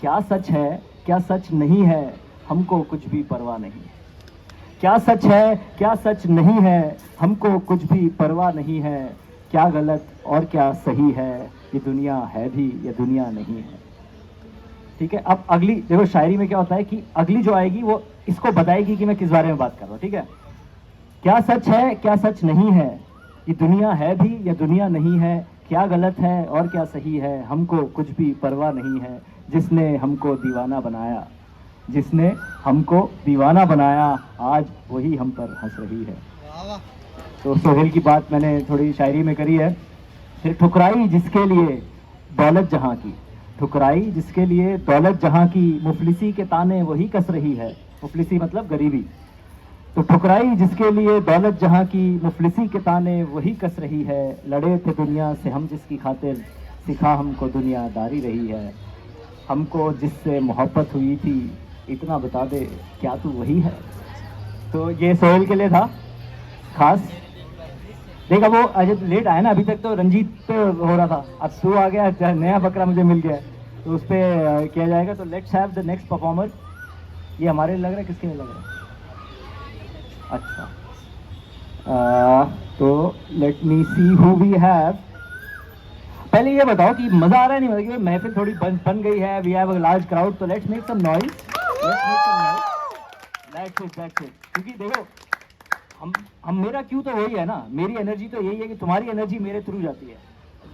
क्या सच है क्या सच नहीं है, हमको कुछ भी परवाह नहीं। क्या सच है क्या सच नहीं है, हमको कुछ भी परवाह नहीं है। क्या गलत और क्या सही है, ये दुनिया है भी ये दुनिया नहीं है। ठीक है, अब अगली देखो शायरी में क्या होता है कि अगली जो आएगी वो इसको बताएगी कि मैं किस बारे में बात कर रहा हूँ। ठीक है, क्या सच है क्या सच नहीं है, ये दुनिया है भी ये दुनिया नहीं है। क्या गलत है और क्या सही है, हमको कुछ भी परवाह नहीं है। जिसने हमको दीवाना बनाया, जिसने हमको दीवाना बनाया, आज वही हम पर हंस रही है। तो सोहेल की बात मैंने थोड़ी शायरी में करी है। फिर ठुकराई जिसके लिए दौलत जहां की, ठुकराई जिसके लिए दौलत जहां की, मुफलिसी के ताने वही कस रही है। मुफलिसी मतलब गरीबी। तो ठुकराई जिसके लिए दौलत जहां की, मुफलिसी के ताने वही कस रही है। लड़े थे दुनिया से हम जिसकी खातिर, सिखा हमको दुनियादारी रही है। हमको जिससे मोहब्बत हुई थी, इतना बता दे क्या तू वही है। तो ये सोहेल के लिए था खास। देखा वो अजय लेट आया ना, अभी तक तो रंजीत पे हो रहा था, अब तू आ गया, नया बकरा मुझे मिल गया, तो उस पर किया जाएगा। तो let's have the next performer. ये हमारे लिए लग रहा है, किसके लिए लग रहा है? अच्छा, तो let me see who we have. पहले ये बताओ कि मजा आ रहा है नहीं, मतलब महफिल थोड़ी बन गई है, we have a large crowd, तो let's make some noise, that's it. क्योंकि देखो हम मेरा क्यों तो वही है ना, मेरी एनर्जी तो यही है कि तुम्हारी एनर्जी मेरे थ्रू जाती है।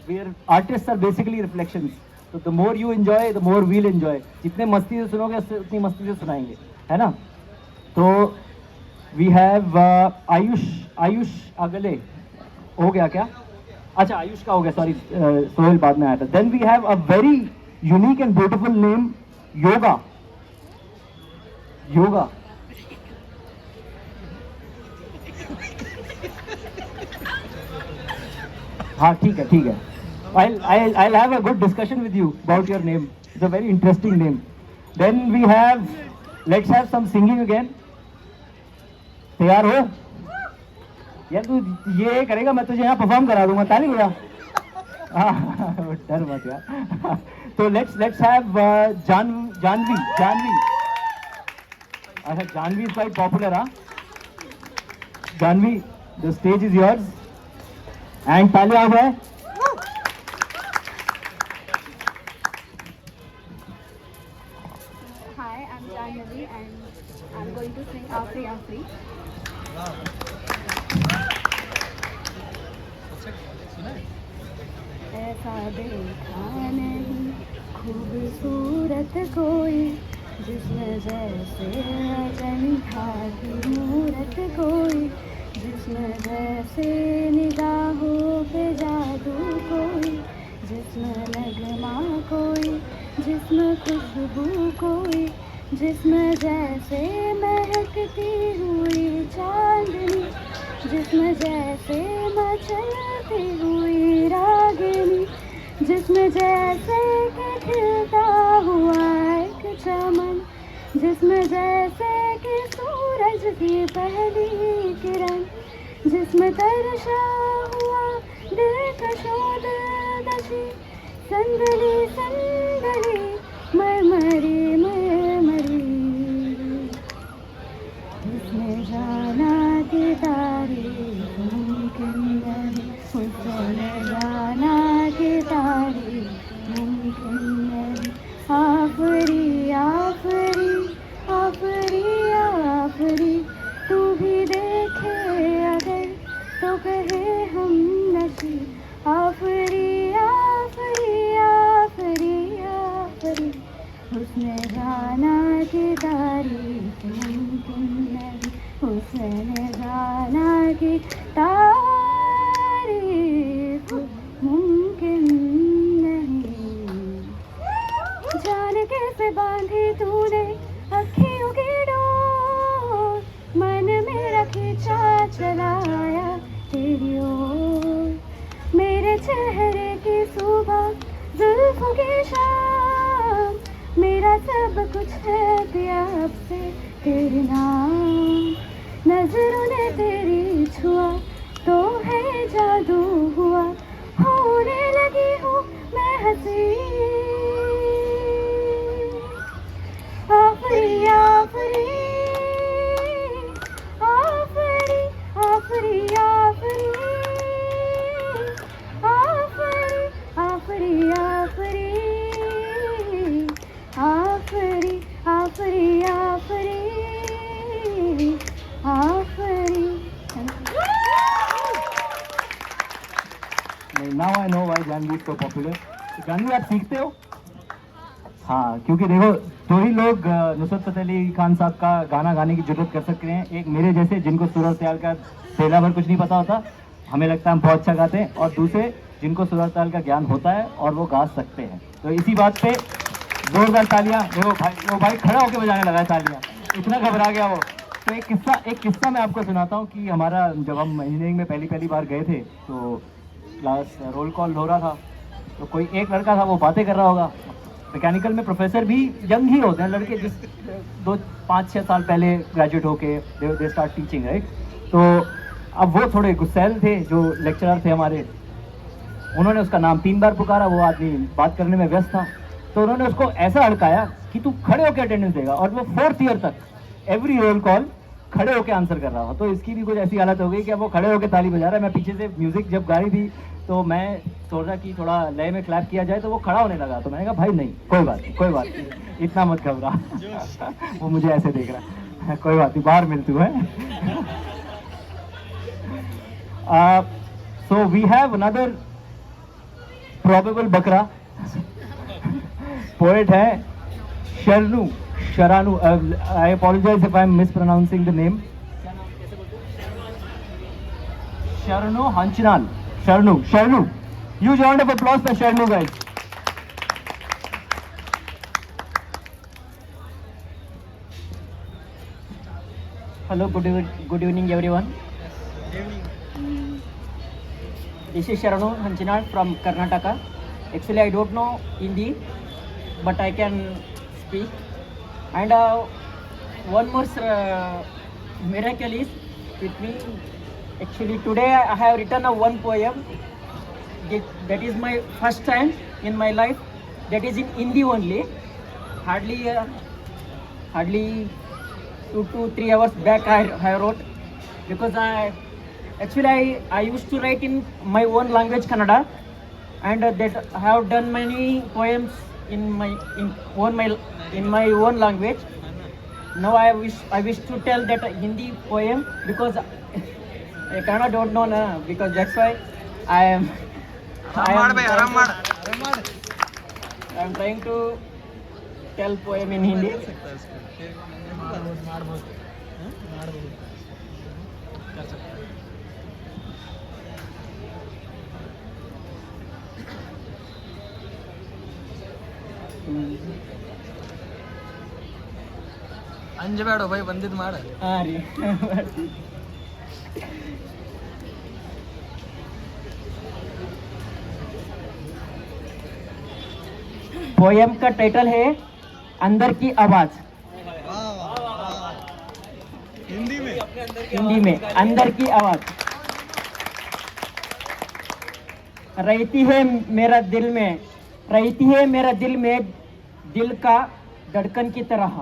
We are artist are basically reflections, तो the more you enjoy the more we'll enjoy. जितने मस्ती से सुनोगे उतनी मस्ती से सुनाएंगे, है ना। तो वी हैव आयुष अगले हो गया क्या? अच्छा आयुष का हो गया, सॉरी सोहेल बाद में आया था। Then we have a very unique and beautiful name, yoga. Yoga हाँ ठीक है। I'll have a good discussion with you about your name. It's a very interesting name. Then we have, let's have some singing again. तैयार हो यार? तू ये करेगा, मैं तुझे यहाँ परफॉर्म करा दूंगा, ताली बजा। हाँ डर मत यार। तो let's have जानवी। अच्छा जानवी is quite popular, हाँ। Janvi, the stage is yours. And ताली आ जाए। Hi, I'm Janvi and I'm going to sing Afri Afri. ऐसा देखा नहीं खूबसूरत कोई, जिसमें जैसे अजंठा की मूरत कोई, जिसमें जैसे निगाहों पे जादू कोई, जिसमें नगमा कोई, जिसमें खुशबू कोई, जिसमें जैसे महकती हुई चांदनी, जिसमें जैसे मचलती हुई रागिनी, जिसमें जैसे कि खिलता हुआ एक चमन, जिसमें जैसे कि सूरज की पहली किरण, जिसमें तरशा हुआ दिलकशो दिलदशी, संदली संदली मरमरी मरमरी, उसने जाना कि तारीफ मुमकिन नहीं, उसने जाना कि तारीफ मुमकिन नहीं। आफरी आफरी आफरी आफरी, तू भी देखे अगर तो कहे हम नशी। आफरी आफरी आफरी आफरी, उसने जाना कि तारीफ मुमकिन नहीं, उसने जाना कि तारीफ मुमकिन नहीं। जान कैसे बांधी तूने अखियों की डोर, मन मेरा खींचा चलाया तेरी ओर, मेरे चेहरे की सुबह जुल्फों की शाम, मेरा सब कुछ है पिया अब से तेरे नाम। नजरों ने तेरी छुआ तो है जादू हुआ, होने लगी हूँ मैं हंसी। Now I know why Jahnavi is so popular. Jahnavi आप सीखते हो? हाँ, क्योंकि देखो दो ही लोग नुसरत फतेह अली खान साहब का गाना गाने की जरूरत कर सकते हैं, एक मेरे जैसे जिनको सूरज और ताल का पहला भर कुछ नहीं पता होता, हमें लगता है हम बहुत अच्छा गाते हैं, और दूसरे जिनको सूरज और ताल का ज्ञान होता है और वो गा सकते हैं। तो इसी बात पे जोरदार तालियां। देखो भाई, वो भाई खड़ा होकर बजाने लगा है तालियां, इतना घबरा गया वो। तो एक किस्सा मैं आपको सुनाता हूँ कि हमारा जब हम इंजीनियरिंग में पहली बार गए थे तो क्लास रोल कॉल हो रहा था, तो कोई एक लड़का था, वो बातें कर रहा होगा। मैकेनिकल में प्रोफेसर भी यंग ही होते हैं लड़के, जिस 5-6 साल पहले ग्रेजुएट होके दे स्टार्ट टीचिंग, राइट। तो अब वो थोड़े गुस्सैल थे जो लेक्चरर थे हमारे, उन्होंने उसका नाम 3 बार पुकारा, वो आदमी बात करने में व्यस्त था, तो उन्होंने उसको ऐसा हड़काया कि तू खड़े होकर अटेंडेंस देगा, और वो 4th ईयर तक एवरी रोल कॉल खड़े होकर आंसर कर रहा था। तो इसकी भी कुछ ऐसी हालत हो गई कि अब वो खड़े होकर ताली बजा रहा है। मैं पीछे से म्यूजिक जब गा रही थी तो मैं सोचा कि थोड़ा लय में क्लैप किया जाए, तो वो खड़ा होने लगा, तो मैंने कहा भाई नहीं, कोई बात नहीं, इतना मत घबरा। वो मुझे ऐसे देख रहा है, कोई बात नहीं, बाहर मिल तू है। So we have another probable बकरा पोएट है Sharanu. I apologise if I am mispronouncing the name. Sharanu Hanchanal. Sharanu, huge round of applause for Sharnu, guys. Hello, good evening everyone. This is Sharanu Hanchinal from Karnataka. Actually, I don't know Hindi, but I can speak. And one more miracle is with me. Actually, today I have written one poem. That is my first time in my life. That is in Hindi only. Hardly 2 to 3 hours back I wrote, because I used to write in my own language Kannada, and that I have done many poems in my own language. Now I wish to tell that Hindi poem, because I Kannada don't know na, because that's why I am trying to tell poem in Hindi. ಅಂಜಬೇಡ ಬೈ ಬಂದಿದ್ ಮಾಡ. हाँ ರೀ poem का title है अंदर की आवाज। हिंदी में अंदर की आवाज। रहती है मेरा दिल में, रहती है मेरा दिल में दिल का धड़कन की तरह,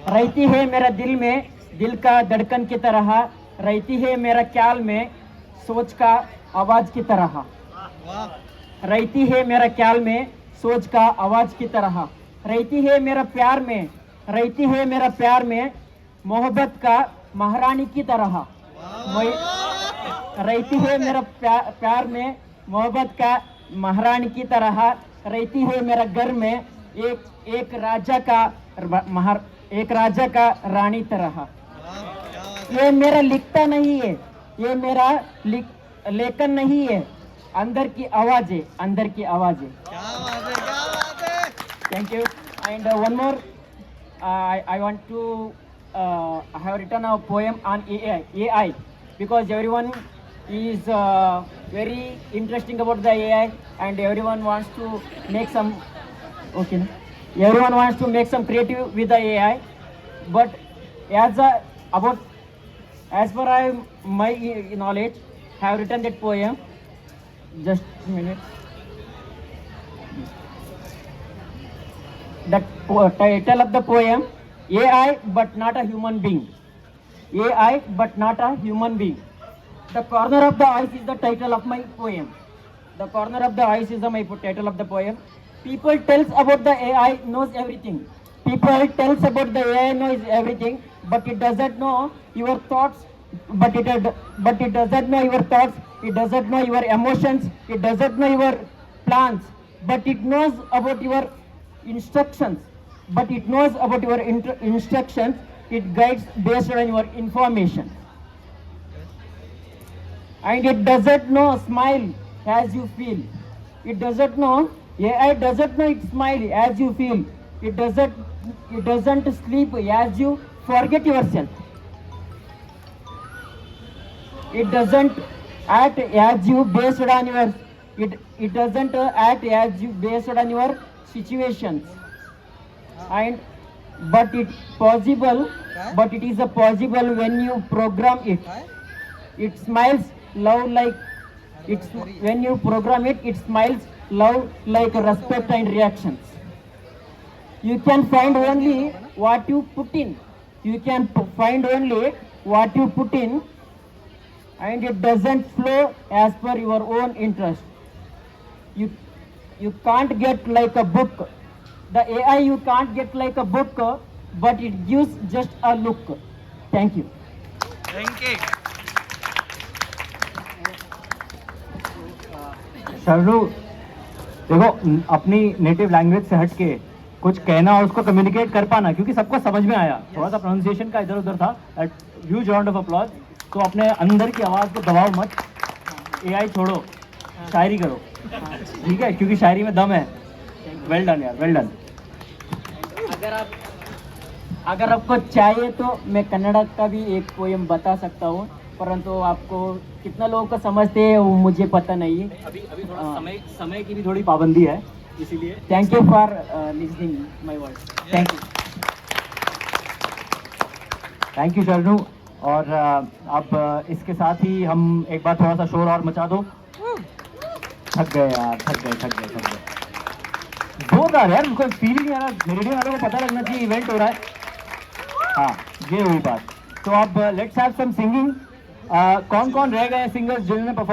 रहती है मेरा दिल में दिल का धड़कन की तरह, रहती है मेरा ख्याल में सोच का आवाज की तरह, रहती है मेरा ख्याल में सोच का आवाज की तरह, रहती है मेरा प्यार में, रहती है मेरा प्यार में मोहब्बत का महारानी की तरह, रहती है मेरा प्यार में मोहब्बत का महारानी की तरह, रहती है मेरा घर में एक राजा का रानी तरह। ये मेरा लिखता नहीं है, ये मेरा लेखन नहीं है, अंदर की आवाज है, अंदर की आवाज है। Thank you. And one more, I want to I have written a poem on AI, because everyone is very interesting about the AI, and everyone wants to make some everyone wants to make some creative with the AI. But as per my knowledge, I have written that poem. Just a minute. The title of the poem: AI but not a human being. AI but not a human being. The corner of the eyes is the title of my poem. The corner of the eyes is my title of the poem. People tells about the AI knows everything. People tells about the AI knows everything, but it doesn't know your thoughts. But it doesn't know your thoughts it doesn't know your emotions, it doesn't know your plans, but it knows about your instructions. But it knows about your instructions, it guides based on your information. And it doesn't know smile as you feel. It doesn't know, AI doesn't know it smile as you feel. It doesn't sleep as you forget yourself. It doesn't act as you based on your it doesn't act as you based on your situations. And but it is a possible when you program it. It smiles love like it's when you program it, it smiles love like respect and reactions. You can find only what you put in. You can find only what you put in, and it doesn't flow as per your own interest. You can't get like a book. The AI you can't get like a book, but it gives just a look. Thank you. Thank you. शरणु, देखो अपनी native language से हट के कुछ कहना और उसको communicate कर पाना, क्योंकि सबको समझ में आया, थोड़ा सा प्रोनाउंसिएशन का इधर उधर था. Huge round of applause. तो अपने अंदर की आवाज़ को दबाओ मत, एआई छोड़ो, शायरी करो, ठीक है, क्योंकि शायरी में दम है. वेल डन यार, वेल डन. अगर आपको चाहिए तो मैं कन्नड़ा का भी एक पोएम बता सकता हूँ, परंतु आपको कितना लोगों को समझते हैं वो मुझे पता नहीं है. अभी थोड़ा समय की भी थोड़ी पाबंदी है, इसीलिए. Thank you for listening my words. Thank you. Thank you Sharanu. और अब इसके साथ ही हम एक बार थोड़ा सा शोर और मचा दो. थक गए यार, थक गए. जोरदार यार, उनको फील नहीं आ रहा, रेडियो वालों को पता लगना चाहिए इवेंट हो रहा है. हाँ, ये हुई बात. तो अब लेट्स हैव सम सिंगिंग. कौन कौन रह गए सिंगर्स जिन्होंने परफॉर्म